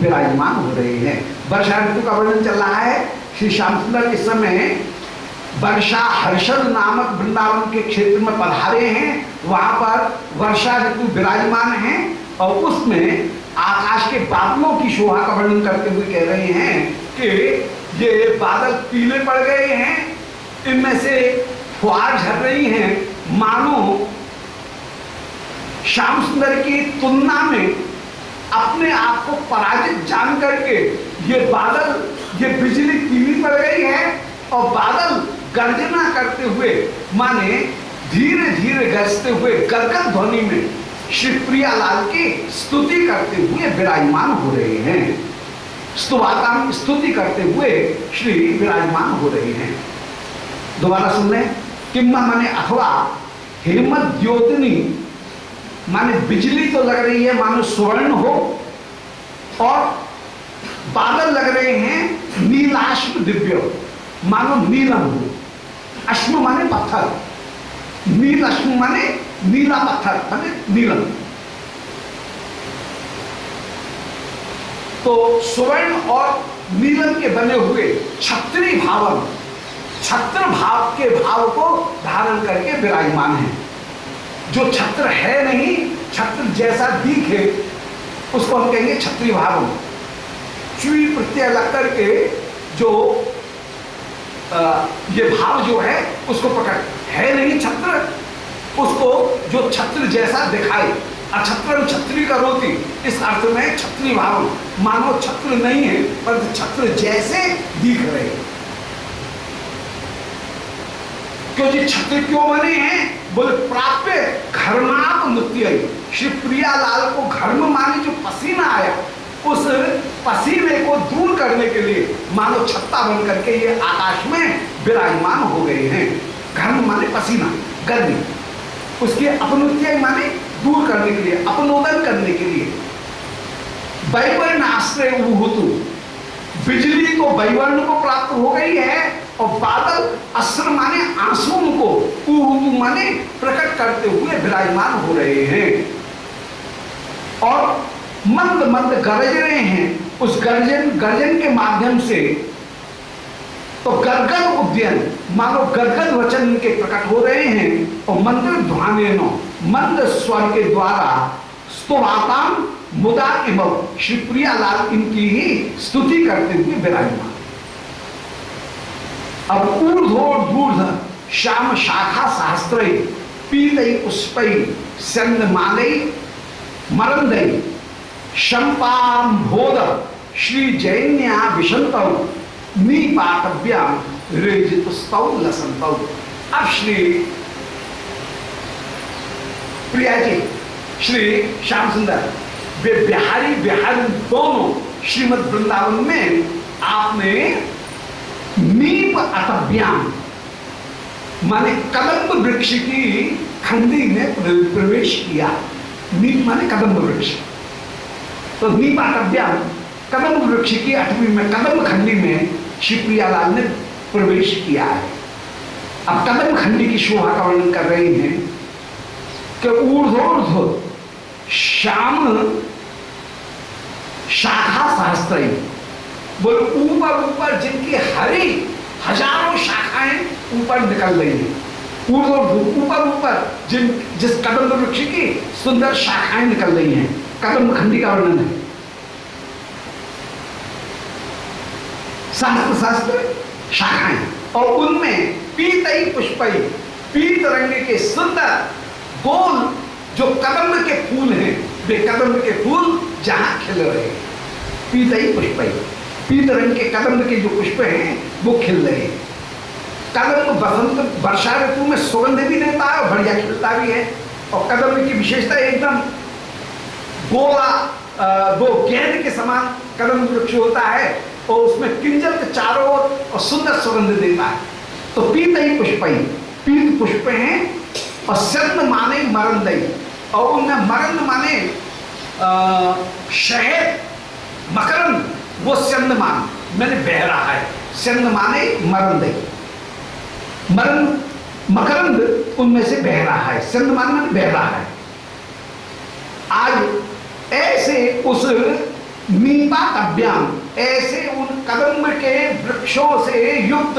विराजमान हो रहे हैं। वर्षा ऋतु का वर्णन चल रहा है। श्री श्याम सुंदर इस समय वर्षा हर्षद नामक वृंदावन के क्षेत्र में पधारे हैं। वहां पर वर्षा ऋतु विराजमान है और उसमें आकाश के बादलों की शोभा का वर्णन करते हुए कह रहे हैं कि ये बादल पीले पड़ गए हैं, इनमें से फुहार झड़ रही हैं, मानो श्याम सुंदर की तुलना में अपने आप को पराजित जान करके ये बादल, ये बिजली पीली पड़ गई है और बादल गर्जना करते हुए माने धीरे धीरे गरजते हुए गदगद ध्वनि में श्री प्रियालाल की स्तुति करते हुए विराजमान हो रहे हैं। स्तुति करते हुए श्री विराजमान हो रहे हैं। दोबारा सुन लें। किम्मा माने अथवा हेमत द्योतनी माने बिजली तो लग रही है मानो स्वर्ण हो और बादल लग रहे हैं नीलाश्म दिव्य मानो नीलम हो। अश्म माने पत्थर, नील अश्म माने नीला पत्थर माने नीलम। तो स्वर्ण और नीलम के बने हुए छत्री भावन, छत्र भाव के भाव को धारण करके विराजमान है। जो छत्र है नहीं, छत्र जैसा दिखे उसको हम कहेंगे छत्री भावन। चुई प्रत्यय लग करके जो ये भाव जो है उसको प्रकट है नहीं छत्र, उसको जो छत्र जैसा दिखाए। अछत्र छत्री करोति, इस अर्थ में छत्री भाव मानो छत्र नहीं है पर छत्र जैसे दिख रहे। क्योंकि छत्र क्यों बने हैं? बोले प्राप्य घर्माप नृत्य। श्री प्रियालाल को घर्म माने जो पसीना आया, उस पसीने को दूर करने के लिए मानो छत्ता बन करके ये आकाश में विराजमान हो गए हैं। घर्म माने पसीना, गर्मी, उसके अपनुत्य माने दूर करने के लिए, अपनोदन करने के लिए। वैवर्ण आश्रय उहुतु, बिजली तो वैवर्ण को प्राप्त हो गई है और बादल अस्त्र माने आंसुओं को, उहुतु माने प्रकट करते हुए विराजमान हो रहे हैं और मंद मंद गरज रहे हैं। उस गर्जन के माध्यम से तो गदगद उद्यन मानो गदगद वचन के प्रकट हो रहे हैं और मंत्र ध्वनिनो मंद स्वर के द्वारा स्तुवाताम मुदा इमव, श्री प्रियालाल इनकी ही स्तुति करते हुए विराजमान। अब ऊर्ध्वोर्ध्वूर्ध श्याम शाखा सहस्त्रई पीतई पुष्पई स्यंदमालई मरंदई शंपाम्भोद श्री जैन्या विशंतौ नीपाटव्याम रेजितस्तौ लसंतौ। अब श्री प्रिया जी, श्री श्याम सुंदर, वे बिहारी दोनों श्रीमद वृंदावन में आपने नीप अतव्याम माने कदम्ब वृक्ष की खंडी में प्रवेश किया। नीप माने कदम्ब वृक्ष, तो नीपाटव्याम कदम्ब वृक्ष की 8वीं में कदम्ब खंडी में श्री प्रियालाल ने प्रवेश किया है। अब कदम्ब खंडी की शोभा का वर्णन कर रहे हैं कि ऊर्ध्वोर्ध्व श्याम शाखा सहस्त्रई, बोले ऊपर ऊपर जिनकी हरी हजारों शाखाएं ऊपर निकल रही हैं। ऊपर ऊपर जिस कदम्ब वृक्ष की सुंदर शाखाएं निकल रही हैं, कदम्ब खंडी का वर्णन है। सहस्त्र शाखाएं और उनमें पीतई पुष्पई, पीत रंग के सुंदर गोल जो कदम्ब के फूल हैं, वे कदम्ब के फूल जहां खिल रहे हैं। पीतई पुष्पई, पीत रंग के कदम्ब के जो पुष्प हैं वो खिल रहे हैं। कदम्ब बसंत वर्षा ऋतु में सुगंध भी देता है और बढ़िया खिलता भी है। और कदम्ब की विशेषता एकदम गोला, दो गेंद के समान कदम्ब वृक्ष होता है और उसमें किंजल के चारों ओर और सुंदर सुगंध देता है। तो पीतई पुष्पई, पीत पुष्प हैं और स्यंद माने मरंदई, और उनमें मरंद माने शहद, मकरंद, वो स्यंद मान मैंने बह रहा है। स्यंद माने मरंदई, मकरंद उनमें से बह रहा है। स्यंद माने बह रहा है। आज ऐसे उस मीपातव्याम, ऐसे उन कदम्ब के वृक्षों से युक्त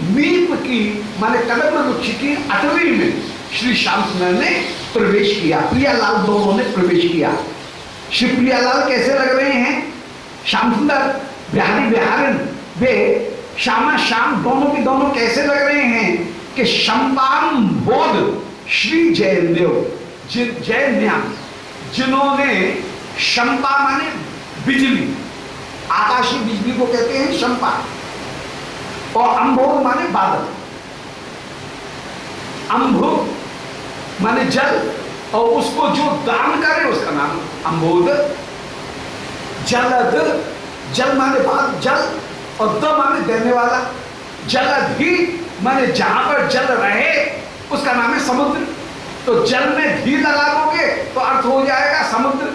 मीप की माने कदम्ब वृक्ष की अटवी में श्री श्याम सुंदर ने प्रवेश किया। प्रियालाल दोनों ने प्रवेश किया। श्री प्रियालाल कैसे लग रहे हैं? श्याम सुंदर बिहारी बिहारन वे श्यामा श्याम दोनों के दोनों कैसे लग रहे हैं कि शंपाम बोध श्री जयदेव, जयन्याम, जिन्होंने शंपा माने बिजली, आकाशीय बिजली को कहते हैं शंपा, और अंभोग माने बादल। अंभोग माने जल, और उसको जो दान करे उसका नाम अंबोध। जलद, जल माने बाद जल, और द माने देने वाला। जलधि माने जहां पर जल रहे उसका नाम है समुद्र। तो जल में धी लगा दोगे तो अर्थ हो जाएगा समुद्र,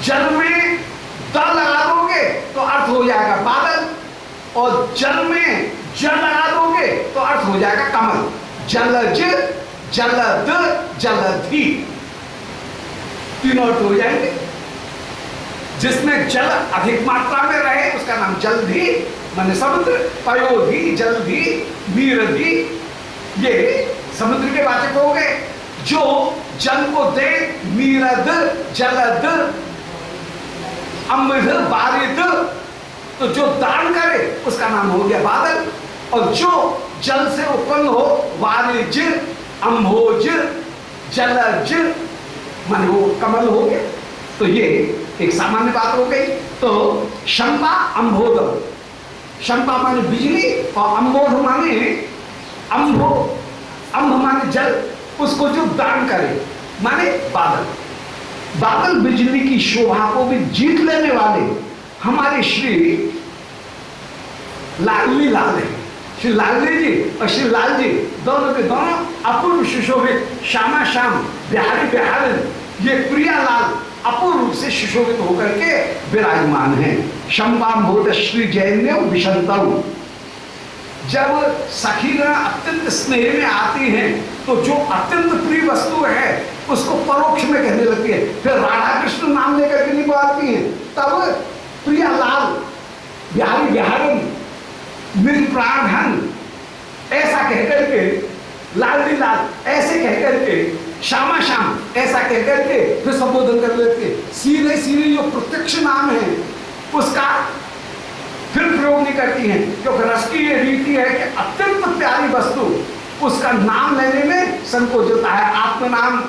जल में द लगा दोगे तो अर्थ हो जाएगा बादल, और जल में जल लगा दोगे तो अर्थ हो जाएगा कमल। जलज, जलद, जलधि, तीनों अर्थ हो जाएंगे। जिसमें जल अधिक मात्रा में रहे उसका नाम जलधि माने समुद्र। पयोधि, जलधि, नीरधि, ये समुद्र के वाचक हो गए। जो जल को दे, नीरद, जलद, अमृत, बारिद, तो जो दान करे उसका नाम हो गया बादल। और जो जल से उत्पन्न हो, वारिज, अंभोज, जलज, माने वो कमल हो गया। तो ये एक सामान्य बात हो गई। तो शंपा अंबोध, शंपा माने बिजली और अंबोध माने अंभो, अंभ माने जल, उसको जो दान करे माने बादल। बादल बिजली की शोभा को भी जीत लेने वाले हमारे श्री लालली लाल है। श्री लालली जी और श्री लाल जी दोनों के दोनों अपूर्व सुशोभित, श्यामा श्याम, बिहारी बिहारन, ये प्रियालाल अपूर्व रूप से सुशोभित होकर के विराजमान है। शंपाम्भोध श्री जयन्य विशंतम। जब सखीगण अत्यंत स्नेह में आती हैं तो जो अत्यंत प्रिय वस्तु है उसको परोक्ष में कहने लगती है। फिर राधा कृष्ण नाम लेकर के नहीं बोलती हैं, तब प्रियालाल, बिहारी बिहारन, मेरी प्राणधन, ऐसा कहकर के, लालली लाल ऐसे कहकर के, श्यामा श्याम ऐसा कहकर के फिर संबोधन कर लेते। सीधे सीधे जो प्रत्यक्ष नाम है उसका फिर प्रयोग नहीं करती हैं, क्योंकि रस की ये रीति है कि अत्यंत प्यारी वस्तु उसका नाम लेने में संकोच होता है। आत्मनाम,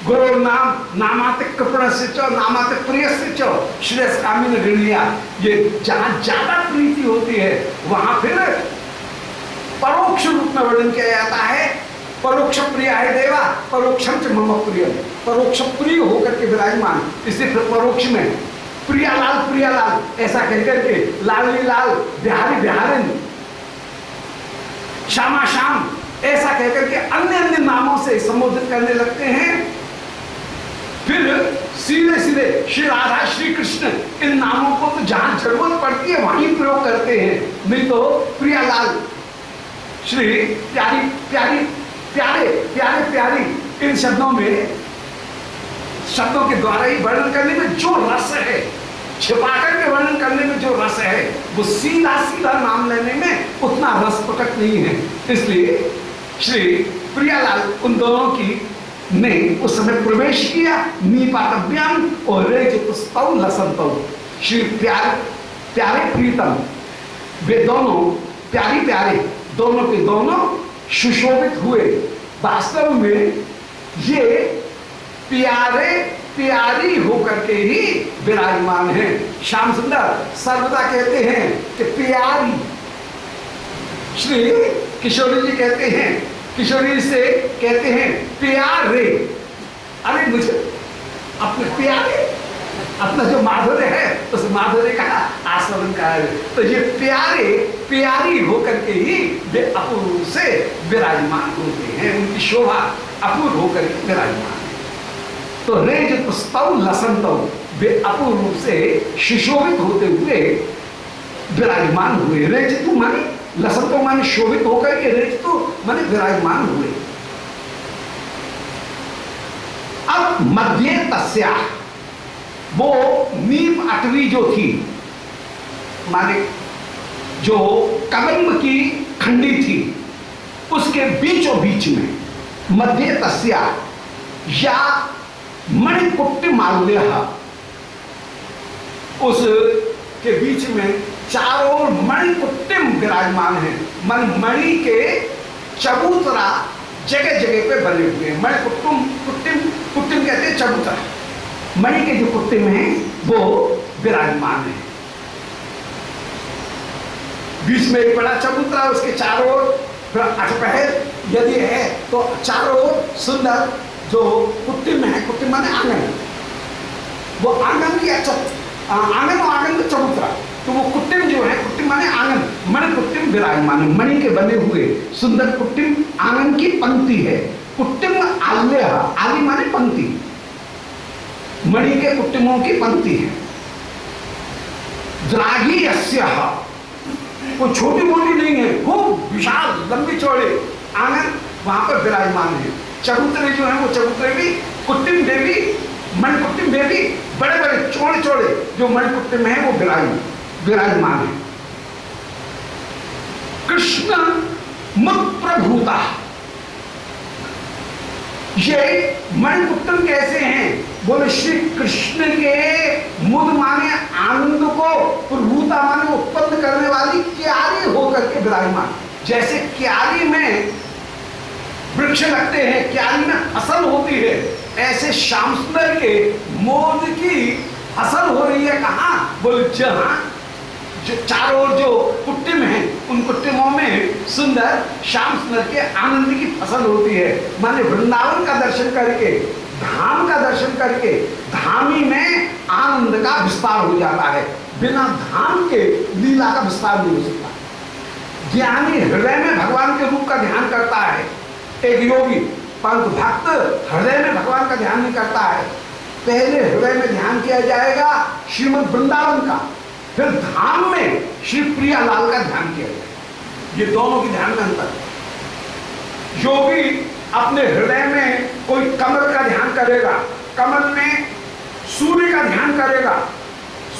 गुरु नाम, नामाते कृपण से चो, नामाते प्रिय से चो, श्रेयस कामिन ऋणिया। ये जहां ज्यादा प्रीति होती है वहां फिर परोक्ष रूप में वर्णन किया जाता है। परोक्ष प्रिय है देवा, परोक्षम च मम प्रिय, परोक्ष प्रिय होकर के विराजमान, इसलिए फिर परोक्ष में प्रियालाल, प्रियालाल ऐसा कहकर के, लालली लाल, बिहारी बिहारन, श्यामा श्याम ऐसा कहकर के अन्य अन्य नामों से संबोधित करने लगते हैं। फिर सीधे सीधे श्री राधा, श्री कृष्ण, इन नामों को तो जहां जरूरत पड़ती है वहीं प्रयोग करते हैं, नहीं तो प्रियालाल, श्री प्यारी प्यारी, प्यारे प्यारे प्यारी, इन शब्दों में, शब्दों के द्वारा ही वर्णन करने में जो रस है, छिपाकर के वर्णन करने में जो रस है, वो सीधा सीधा नाम लेने में उतना रस प्रकट नहीं है। इसलिए श्री प्रियालाल उन दोनों की ने उस समय प्रवेश किया। नीपातव्याम और रेजितस्तौ लसन्तौ। श्री प्यारे प्रीतम, वे दोनों प्यारी प्यारे, दोनों के दोनों सुशोभित हुए। वास्तव में ये प्यारे प्यारी होकर के ही विराजमान है। श्याम सुंदर सर्वदा कहते हैं कि प्यारी। श्री किशोरी जी कहते हैं, किशोरी से कहते हैं प्यारे। अरे मुझे अपने प्यारे, अपना जो माधुर्य है उस माधुर्य का आस्वादन का है। तो ये प्यारे प्यारी होकर के ही वे अपूर्व से विराजमान होते हैं, उनकी शोभा अपूर्व होकर के विराजमान। तो रेजितस्तौ लसन्तौ, वे अपूर्व रूप से सुशोभित होते हुए विराजमान हुए। रेजितु माने लसन्तौ माने शोभित होकर के, रेजितु माने विराजमान हुए। अब मध्य तस्या, वो नीम अटवी जो थी, माने जो कदम्ब की खंडी थी, उसके बीचों बीच में मध्य तस्या या मणिकुट्टी माल्य, उस के बीच में चारों मणिकुट्टिम विराजमान है। मणि के चबूतरा जगह जगह पे बने हुए हैं। मणिकुट्टिम कुट्टिम कुट्टिम कहते हैं चबूतरा, मणि के जो कुट्टिम है वो विराजमान है। बीच में एक बड़ा चबूतरा, उसके चारों ओर अठपहर यदि है तो चारों ओर सुंदर जो कुट्टिम है, कुट्टिम माने आंगन, वो आंगन की आंगन और आंगन का चबूतरा, तो वो कुट्टिम जो है, कुट्टिम माने आंगन, मणि कुट्टिम विराजमान, मणि के बने हुए सुंदर कुट्टिम आंगन की पंक्ति है। कुट्टिम आल्य, आली माने पंक्ति, मणि के कुट्टिमों की पंक्ति है। द्रागी यस्यः, कोई छोटी मोटी नहीं है, खूब विशाल लंबी चौड़े आंगन वहां पर विराजमान है। चबूतरे जो है वो चबूतरे भी कुट्टिम देवी, मणिकुट्टिम देवी, बड़े बड़े चौड़े चौड़े जो मणिकुट्टिम है वो विराजमान है। कृष्ण मुद प्रभूता, ये मणिकुट्टिम कैसे हैं? बोले श्री कृष्ण के मुद माने आनंद को, प्रभूता माने उत्पन्न करने वाली क्यारी होकर के विराजमान। जैसे क्यारी में वृक्ष लगते हैं, क्यारी में फसल होती है, ऐसे श्याम सुंदर के मोद की फसल हो रही है। कहां? बोले जहां जो चारों ओर जो कुट्टिम है, उन कुट्टिमों में सुंदर श्याम सुंदर के आनंद की फसल होती है। माने वृंदावन का दर्शन करके, धाम का दर्शन करके, धामी में आनंद का विस्तार हो जाता है। बिना धाम के लीला का विस्तार नहीं हो सकता। ज्ञानी हृदय में भगवान के रूप का ध्यान करता है, एक योगी, परंतु भक्त हृदय में भगवान का ध्यान नहीं करता है। पहले हृदय में ध्यान किया जाएगा श्रीमद् वृंदावन का, फिर धाम में श्री प्रियालाल का ध्यान किया जाएगा। ये दोनों के ध्यान में अंतर। योगी अपने हृदय में कोई कमल का ध्यान करेगा, कमल में सूर्य का ध्यान करेगा,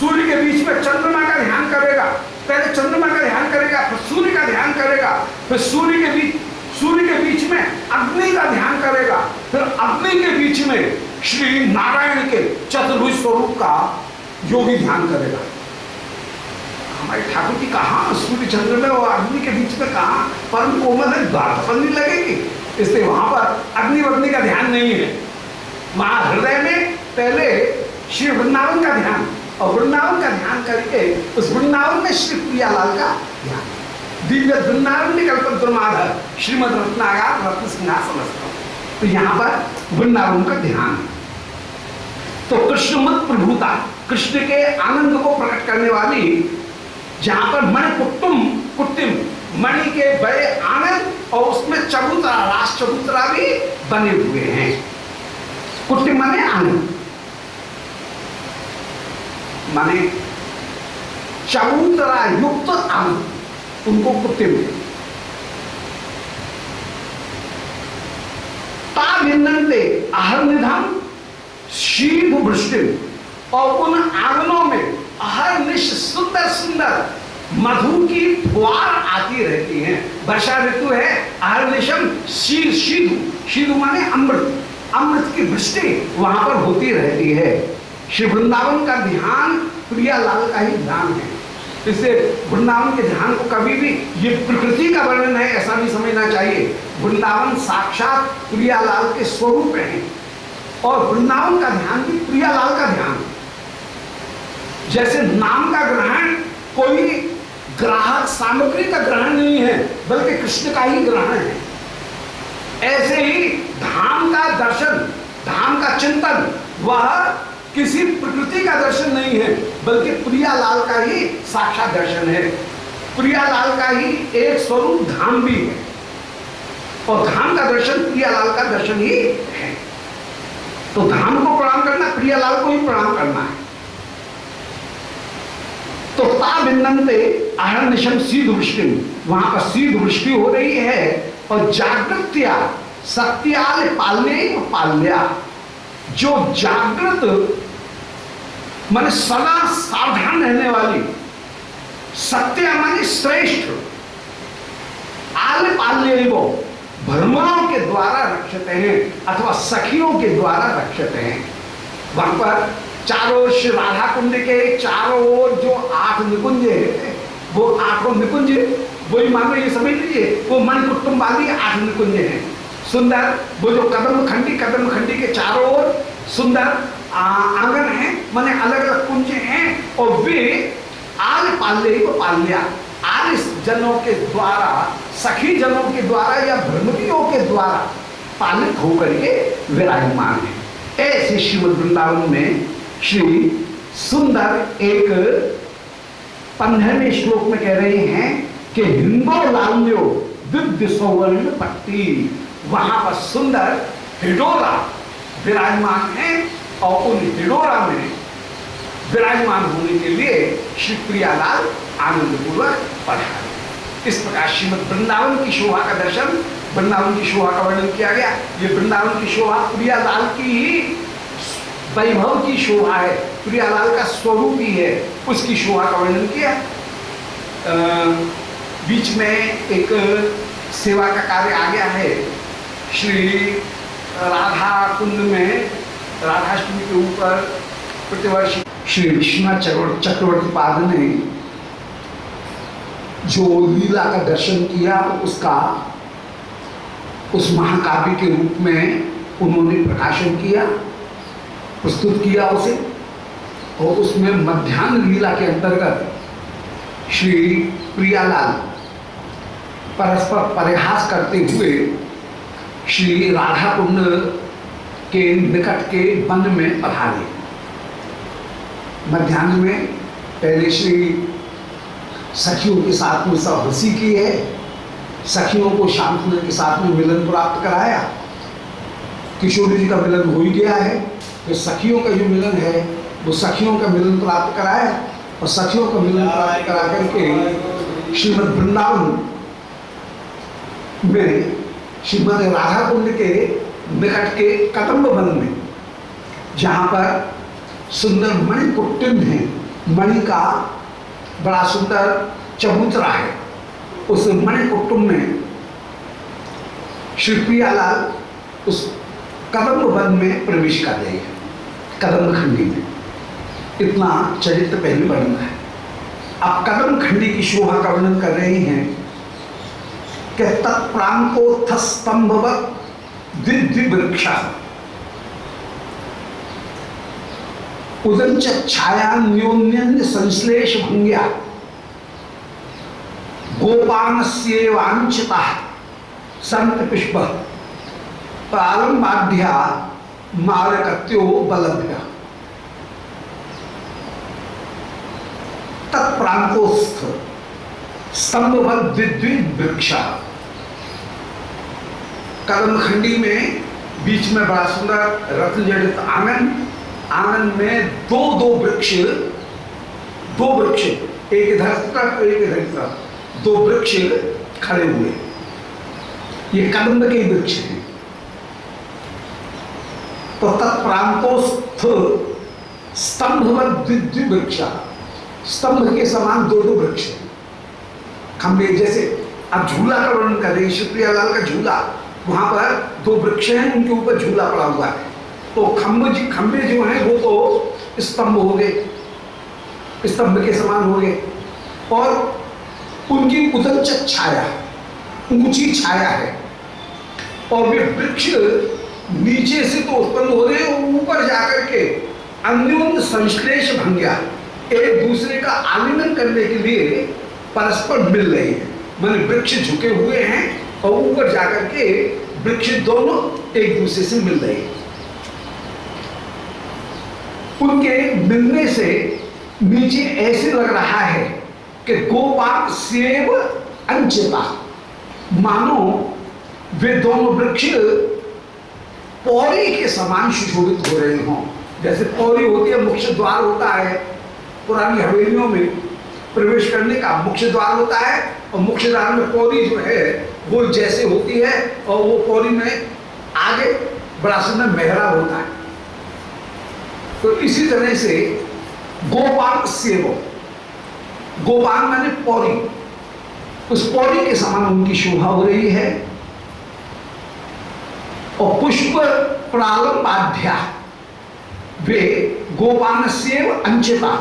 सूर्य के बीच में चंद्रमा का ध्यान करेगा, पहले चंद्रमा का ध्यान करेगा, फिर सूर्य का ध्यान करेगा, फिर सूर्य के बीच में अग्नि का ध्यान करेगा, फिर अग्नि के बीच में श्री नारायण के चतुर्भुज स्वरूप का योगी ध्यान करेगा। हमारे ठाकुर जी कहाँ सूर्य चंद्र में और अग्नि के बीच में कहाँ परम कोमल है, द्वारपन्नी लगेगी, इसलिए वहां पर अग्नि का ध्यान नहीं है। वहां हृदय में पहले श्री वृंदावन का ध्यान, और वृंदावन का ध्यान करके उस वृंदावन में श्री प्रियालाल का ध्यान। दिव्य वृंदावन विकल्प दुर्माधव श्रीमद रत्नागार रत्न सिंहासन, तो यहाँ पर वृंदावन का ध्यान। तो कृष्ण मत प्रभुता, कृष्ण के आनंद को प्रकट करने वाली, जहां पर कुट्टिम मणि के बड़े आनंद और उसमें चबूतरा, रास चबूतरा भी बने हुए हैं। कुट्टिम माने आनंद, माने चबूतरा युक्त आनंद, उनको कुट्टिम। ताभिन्नन्ते अहर्निधम शीघ्र वृष्टि, और उन आंगनों में अहर्निश सुंदर सुंदर मधु की फुहार आती रहती हैं। वर्षा ऋतु है, अहर्निशम शीधु माने अमृत, अमृत की वृष्टि वहां पर होती रहती है। श्री वृंदावन का ध्यान प्रियालाल का ही ध्यान है। इससे वृंदावन के ध्यान को कभी भी ये प्रकृति का वर्णन है ऐसा नहीं समझना चाहिए। वृंदावन साक्षात प्रियालाल के स्वरूप है, और वृंदावन का ध्यान भी प्रियालाल का ध्यान। जैसे नाम का ग्रहण कोई ग्राहक सामग्री का ग्रहण नहीं है, बल्कि कृष्ण का ही ग्रहण है, ऐसे ही धाम का दर्शन, धाम का चिंतन, वह किसी प्रकृति का दर्शन नहीं है, बल्कि प्रियालाल का ही साक्षात दर्शन है। प्रियालाल का ही एक स्वरूप धाम भी है, और धाम का दर्शन प्रियालाल का दर्शन ही है। तो धाम को प्रणाम करना, प्रियालाल को ही प्रणाम करना है। तो ताभिन्नन्ते अहर्निशम शीघ्र वृष्टि, वहां पर शीघ्र वृष्टि हो रही है, और जागृत्या सत्याल पाल्य पाल्या, जो जागृत माने सदा सावधान रहने वाली, सत्य माने श्रेष्ठ, आल पाल्य वो भ्रमरों के द्वारा रक्षते हैं अथवा सखियों के द्वारा रक्षते हैं। वहां पर चारों श्री राधा कुंड के चारों ओर जो 8 निकुंज है, वो 8 निकुंज वही मानो, ये समझ लीजिए वो मणिकुट्टम वाली 8 निकुंज हैं। सुंदर वो जो कदम खंडी के चारों ओर सुंदर आंगन है, माने अलग अलग कुंज हैं, और वे आल पाल्य को पाल्या, आल जनों के द्वारा, सखी जनों के द्वारा या भ्रमरियों के द्वारा पालित होकर के विराजमान है। ऐसे श्रीमद् वृंदावन में श्री सुंदर एक 15वें श्लोक में कह रहे हैं कि हिंदो लाल्यो दिव्य सौवर्ण पट्टी, वहां पर सुंदर हिडोरा विराजमान है और उन हिडोरा में विराजमान होने के लिए श्री प्रियालाल आनंद पूर्वक पधारे। इस प्रकार श्रीमद् वृंदावन की शोभा का दर्शन, वृंदावन की शोभा का वर्णन किया गया। ये वृंदावन की शोभा प्रियालाल की ही वैभव की शोभा है, प्रियालाल का स्वरूप ही है, उसकी शोभा का वर्णन किया। बीच में एक सेवा का कार्य आ गया है। श्री राधा कुंड में राधाष्टमी के ऊपर प्रतिवर्ष श्री विश्वनाथ चक्रवर्ती पाद ने जो लीला का दर्शन किया, उसका उस महाकाव्य के रूप में उन्होंने प्रकाशन किया, प्रस्तुत किया उसे, और उसमें मध्याह्न लीला के अंतर्गत श्री प्रियालाल परस्पर परिहास करते हुए श्री राधा कुंड के निकट के वन में पधारे। मध्याह्न में पहले श्री सखियों के साथ में सब हंसी की है, सखियों को श्याम सुंदर के साथ में मिलन प्राप्त कराया। किशोरी जी का मिलन हो ही गया है, तो सखियों का जो मिलन है वो सखियों का मिलन प्राप्त कराया, और सखियों का मिलन प्राप्त करा करके श्रीमद् वृंदावन में श्रीमद् राधा कुंड के निकट के कदम्ब वन में, जहाँ पर सुंदर मणिकुट्टिम है, मणि का बड़ा सुंदर चबूतरा है, उस मणिकुट्टिम में श्री प्रियालाल उस कदम्ब वन में प्रवेश कर रहे हैं, कदम्ब खंडी में। इतना चरित्र पहले वर्णन है। अब कदम्ब खंडी की शोभा का वर्णन कर रहे हैं कि तत्प्रांतोत्थ स्तंभवत् दिव्यवृक्षा उदंच छाया न्योन्यन्य संश्लेष भंग्या गोपानस्येवांचिता संत पुष्प प्रारंभाढ्या मारकत्यो बलभ्य। तत्प्रांतोस्थ स्तंभवत् दिव्यवृक्षा, कदम खंडी में बीच में बड़ा सुंदर रत्न जड़ित आंगन, आंगन में दो वृक्ष, एक इधर तरफ एक इधर तरफ, 2 वृक्ष खड़े हुए, ये कदम्ब के वृक्ष हैं। तो तत्प्रांतोस्थ स्तंभवत् दिव्यवृक्षा, स्तंभ के समान 2 वृक्ष हैं, खंबे जैसे। अब झूला का वर्णन कर रहे हैं, श्री प्रियालाल का झूला, वहां पर 2 वृक्ष हैं, उनके ऊपर झूला पड़ा हुआ है। तो खंबे जो हैं वो तो स्तंभ हो गए, स्तंभ के समान हो गए, और उनकी उदंच छाया, ऊंची छाया है, और वे वृक्ष नीचे से तो उत्पन्न हो रहे हैं, ऊपर जाकर के अन्योन्य संश्लेष भंग्या, एक दूसरे का आलिंगन करने के लिए परस्पर मिल रहे हैं। माने वृक्ष झुके हुए हैं और ऊपर जाकर के वृक्ष दोनों एक दूसरे से मिल रहे हैं। उनके मिलने से नीचे ऐसे लग रहा है कि गोपाक सेव अंचिता, मानो वे दोनों वृक्ष पौरी के समान सुशोभित हो रहे हों। जैसे पौरी होती है, मुख्य द्वार होता है, पुरानी हवेलियों में प्रवेश करने का मुख्य द्वार होता है, और मुख्य द्वार में पौरी जो है वो जैसे होती है, और वो पौरी में आगे बड़ा सुंदर मेहराब होता है। तो इसी तरह से गोपांग सेव, गोपांग माने पौरी, उस पौरी के समान उनकी शोभा हो रही है। और पुष्प प्रालंबाध्या, वे गोपांग सेव अंचिता,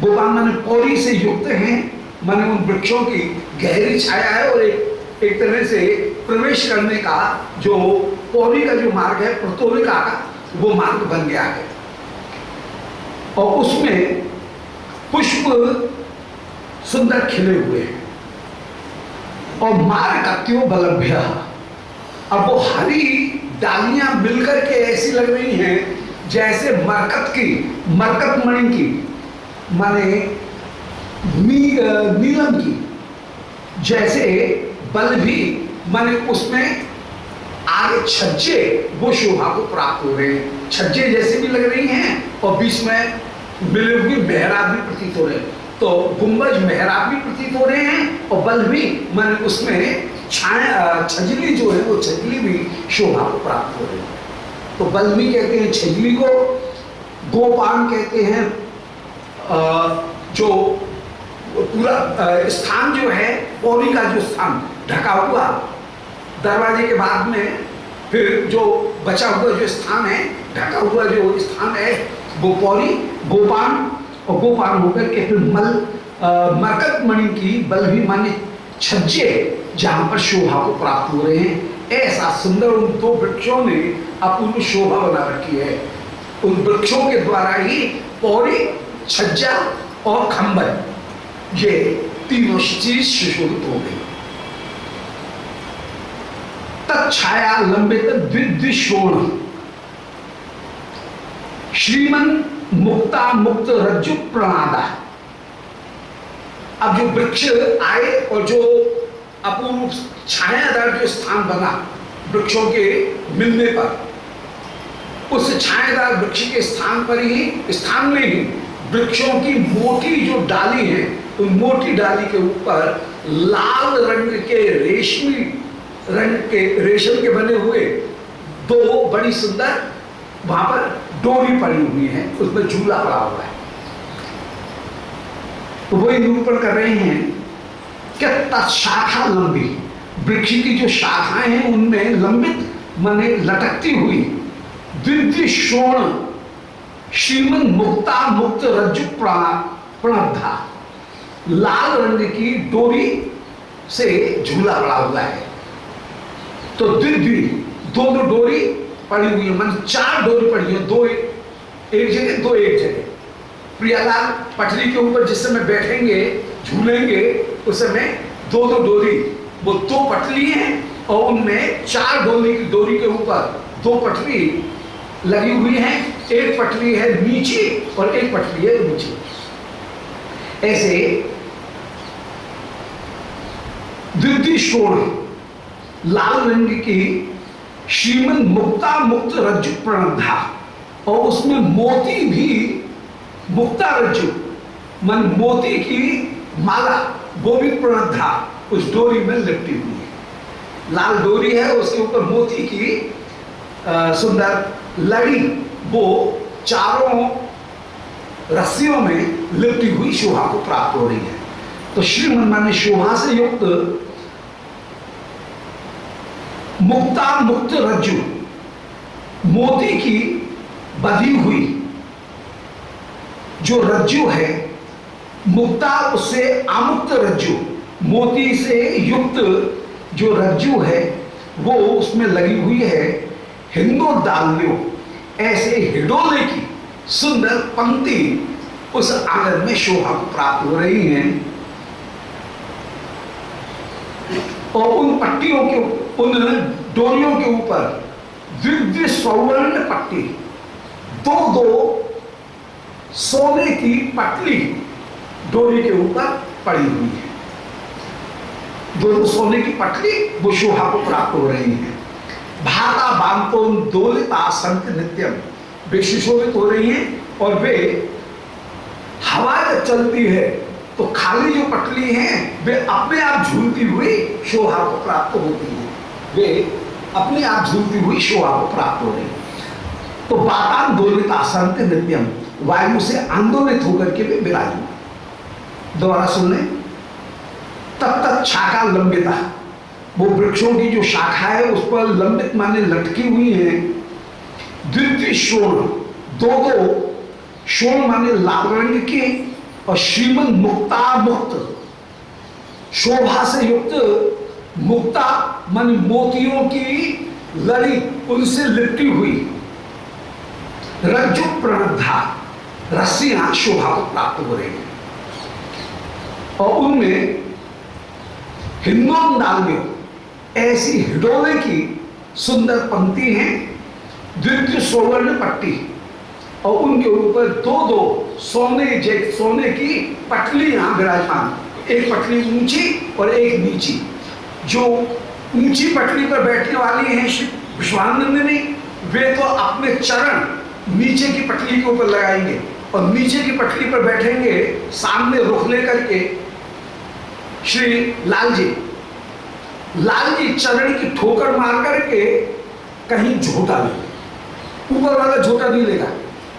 गोपांग माने पौरी से युक्त हैं, माने उन वृक्षों की गहरी छाया है और एक तरह से प्रवेश करने का जो पौरी का जो मार्ग है, प्रतोलिका का, वो मार्ग बन गया है। और उसमें पुष्प सुंदर खिले हुए हैं। और मार्गत्यो बलभ्य, अब वो हरी डालियां मिलकर के ऐसी लग रही हैं जैसे मरकत की, मरकत मणि की, माने नीलम की, जैसे बल भी माने उसमें आगे छज्जे वो शोभा को प्राप्त हो रहे हैं, छज्जे जैसे भी लग रही हैं और बीच में मिले हुए मेहराब भी प्रतीत हो रहे हैं। तो गुंबज मेहराब भी प्रतीत हो रहे हैं और बल भी माने उसमें छाया, छजली जो है वो छजली भी शोभा को प्राप्त हो रही है। तो बल भी कहते हैं छजली को, गोपांग कहते हैं जो पूरा स्थान जो है, पौड़ी का जो स्थान ढका हुआ, दरवाजे के बाद में फिर जो बचा हुआ जो स्थान है, ढका हुआ जो स्थान है, वो पौड़ी गोपांग, और गोपांग होकर के फिर मरकत मणि की बल भी माने छज्जे जहां पर शोभा को प्राप्त हो रहे हैं। ऐसा सुंदर उन दो वृक्षों ने अपूर्व शोभा बना रखी है। उन वृक्षों के द्वारा ही पौड़ी, छज्जा और खंबल, ये तीनों चीज सुशोभित हो गई। तत्छाया लंबित द्विद्विशोण श्रीमन मुक्ता मुक्त रज्जु प्रणादा। अब जो वृक्ष आए और जो अपूर्व छायादार जो स्थान बना वृक्षों के मिलने पर, उस छायादार वृक्ष के स्थान पर ही, स्थान में ही वृक्षों की मोटी जो डाली है, उन मोटी डाली के ऊपर लाल रंग के रेशमी रंग के रेशम के बने हुए दो बड़ी सुंदर वहां पर डोरी पड़ी हुई है, उसमें झूला पड़ा हुआ है। तो वही निरूपण कर रहे हैं कि तत्शाखा लंबी, वृक्ष की जो शाखाएं हैं उनमें लंबित माने लटकती हुई द्विद्विशोण श्रीमन मुक्ता मुक्त रज्जु प्रणब्धा, लाल रंग की डोरी से झूला पड़ा हुआ है। तो द्विद्वि दो डोरी पड़ी हुई है, मान 4 डोरी पड़ी है, 2 एक जगह, 2 एक जगह। प्रियालाल पटरी के ऊपर जिस समय बैठेंगे, झूलेंगे, उस समय 2 डोरी, वो 2 पटरी हैं और उनमें 4 डोरी के ऊपर 2 पटरी लगी हुई है। एक पटरी है नीचे और एक पटरी है नीचे। ऐसे द्विद्विशोण लाल रंग की श्रीमन मुक्ता मुक्त रज्जु प्रणब्धा, और उसमें मोती भी, मुक्ता रज्जु मन मोती की माला, वो भी प्रणब्धा उस डोरी में लिपटी हुई है। लाल डोरी है, उसके ऊपर मोती की सुंदर लड़ी, वो चारों रस्सियों में लिपटी हुई शोभा को प्राप्त हो रही है। तो श्रीमन माने शोभा से युक्त मुक्ता मुक्त रज्जु, मोती की बधी हुई जो रज्जु है, मुक्ता उससे आमुक्त रज्जु, मोती से युक्त जो रज्जु है वो उसमें लगी हुई है। हिंदोदाल्यो, ऐसे हिडोले की सुंदर पंक्ति उस आंगन में शोभा को प्राप्त हो रही है। और उन पट्टियों के, उन डोरियों के ऊपर द्विद्वि स्वर्ण पट्टी, 2 सोने की पटली डोरी के ऊपर पड़ी हुई है। 2 सोने की पटली वो शोभा को प्राप्त हो रही है। भाता बांतो दोलिता संत नित्यम, वे सुशोभित हो रही हैं और वे हवा जब चलती है तो खाली जो पटली हैं वे अपने आप झूलती हुई शोभा को प्राप्त होती हैं, वे अपने आप झूलती हुई शोभा को प्राप्त हो रही। तो बातान दोलिता संत नित्यम, वायु से आंदोलित होकर के भी विराजमान। दोबारा सुन लें। तब तक शाखा लंबिता, वो वृक्षों की जो शाखा है उस पर लंबित माने लटकी हुई है। द्वितीय शोण, दो दो शोण माने लाल रंग की, और श्रीमन मुक्ता मुक्त, शोभा से युक्त, मुक्ता माने मोतियों की लड़ी उनसे लिपटी हुई, रज्जु प्रणद्धा, रस्सियां शोभा को प्राप्त हो रही है। और उनमें हिंदों डालियों, ऐसी हिडोले की सुंदर पंक्ति है। द्वितीय स्वर्ण पट्टी, और उनके ऊपर दो दो सोने की पटलियां विराजमान, एक पटली ऊंची और एक नीची। जो ऊंची पटली पर बैठने वाली हैं श्री विश्वानंदिनी, वे तो अपने चरण नीचे की पटली के ऊपर लगाएंगे, और नीचे की पटली पर बैठेंगे सामने रुख लेकर के श्री लाल जी चरण की ठोकर मार करके कहीं झोटा ले, ऊपर वाला झोटा नहीं लेगा,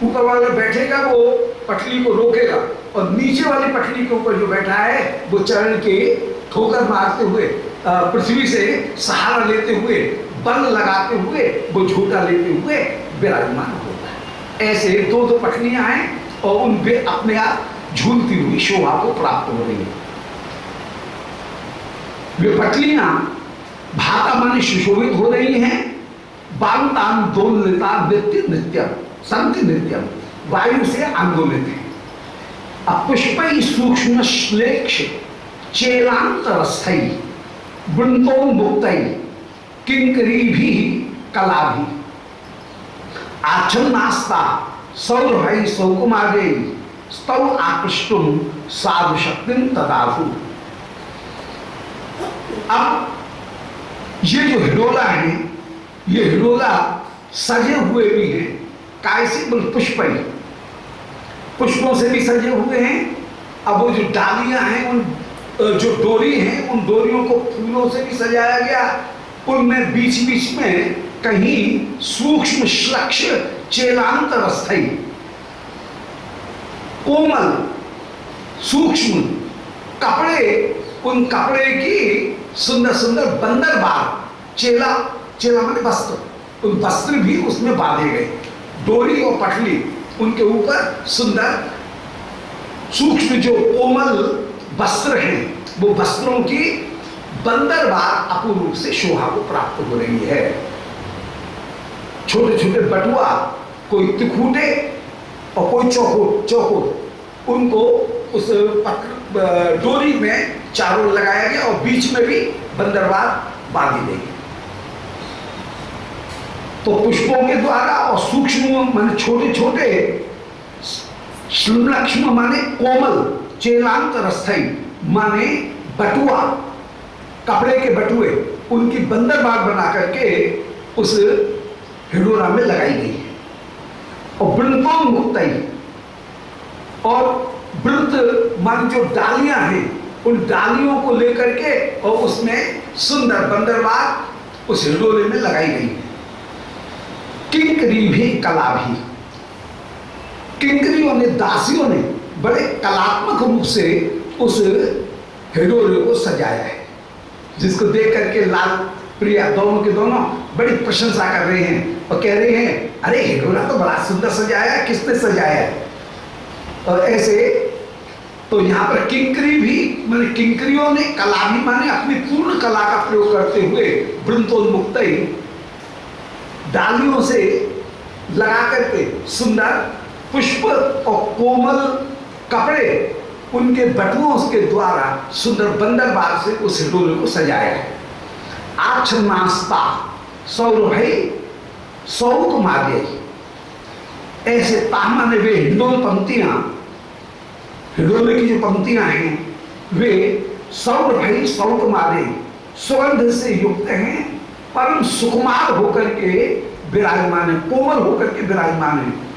ऊपर वाला बैठेगा वो पटली को रोकेगा, और नीचे वाली पटली के ऊपर जो बैठा है वो चरण के ठोकर मारते हुए, पृथ्वी से सहारा लेते हुए, बल लगाते हुए, वो झोटा लेते हुए विराजमान होता है। ऐसे दो दो पटलियां हैं और उन पे अपने आप झूलती हुई शोभा को प्राप्त हो रही है। वे पटलियां भाता माने सुशोभित हो रही हैं। बांतान दोलिता नित्य नित्यम संति नित्यम, वायु से आंदोलित है। अपुष्प सूक्ष्म श्लेक्ष चेलांतरस्थई वृंदोन्मुक्तई किंकरी भी कला भी, आच्छन्नास्ता सौरभई सौकुमारे स्तौ आकृष्टुम साधु शक्तिम तदाधु। अब ये जो हिडोला है, ये हिडोला सजे हुए भी हैं, कैसे पुष्प, पुष्पों से भी सजे हुए हैं। अब वो जो डालियां हैं, उन जो डोरी हैं, उन डोरियों को फूलों से भी सजाया गया। उनमें बीच बीच में कहीं सूक्ष्म श्लक्ष चेलांतरस्थई, कोमल सूक्ष्म कपड़े, उन कपड़े की सुंदर सुंदर बंदरबार, चेला माने वस्त्र, उन वस्त्र भी उसमें बांधे गए। डोरी और पटली, उनके ऊपर सुंदर सूक्ष्म जो कोमल वस्त्र हैं, वो वस्त्रों की बंदरबार अपूर्व रूप से शोभा को प्राप्त हो रही है। छोटे छोटे बटुआ, कोई तिखूटे और कोई चौकोर, उनको उस डोरी में चारों लगाया गया और बीच में भी बंदरबार बांधी गई। तो पुष्पों के द्वारा और सूक्ष्म माने छोटे छोटे, श्लक्ष्म माने कोमल, चेलांतरस्थई माने बटुआ, कपड़े के बटुए, उनकी बंदरबार बना करके उस हिडोरा में लगाई गई है। और वृंदोन्मुक्तई, और वृंत मान जो डालियां हैं, उन डालियों को लेकर के और उसमें सुंदर बंदरबार उस हिडोरे में लगाई गई है। किंकरी भी कला भी, किंकरियों ने, दासियों ने बड़े कलात्मक रूप से उस हिडोरे को सजाया है, जिसको देख करके लाल प्रिया दोनों के दोनों बड़ी प्रशंसा कर रहे हैं और कह रहे हैं, अरे हिडोरा तो बड़ा सुंदर सजाया है, किसने सजाया है। और ऐसे तो यहाँ पर किंकरी भी माने, किंकरियों ने, कला भी माने अपनी पूर्ण कला का प्रयोग करते हुए वृंदोन्मुक्तई, डालियों से लगा करके सुंदर पुष्प और कोमल कपड़े, उनके बटुओं के द्वारा सुंदर बंदरबार से उस हिडोरे को सजाया है। आच्छन्नास्ता सौरभई सौकुमारे, ऐसे तामाने वे हिडोल पंक्तियां, हिडोले की जो पंक्तियां हैं वे सौरभई सौकुमारे, सुगंध से युक्त हैं, परम सुकुमार होकर के विराजमान है, कोमल होकर के विराजमान है।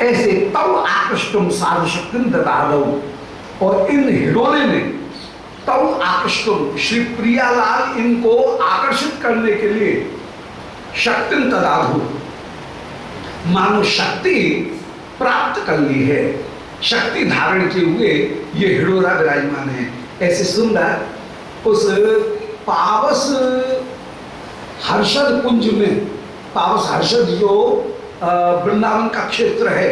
ऐसे तब आकृष्टुम साधु शक्तिम ददादौ, और इन हिडोले ने तब आकृष्टुम, श्री प्रियालाल इनको आकर्षित करने के लिए शक्तिम ददादौ, मानो शक्ति प्राप्त कर ली है, शक्ति धारण किए हुए ये हिडोरा विराजमान है। ऐसे सुंदर उस पावस हर्षद कुंज में, पावस हर्षद जो वृंदावन का क्षेत्र है,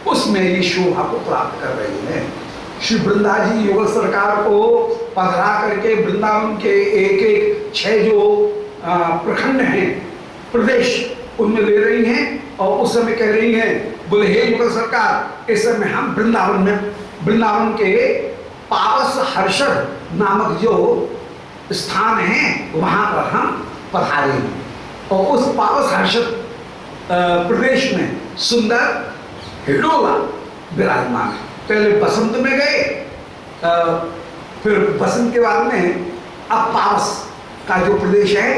उसमें ये शोभा को प्राप्त कर रही है। श्री वृंदा जी युगल सरकार को पधरा करके वृंदावन के एक एक 6 जो प्रखंड हैं, प्रदेश, उनमें ले रही हैं और उस समय कह रही हैं, बोले हे युगल सरकार, इस समय हम वृंदावन में, वृंदावन के पावस हर्षद नामक जो स्थान है वहां पर हम पधारे हैं। और उस पावस हर्षद प्रदेश में सुंदर हिडोला विराजमान है। पहले बसंत में गए, फिर बसंत के बाद में अब पावस का जो प्रदेश है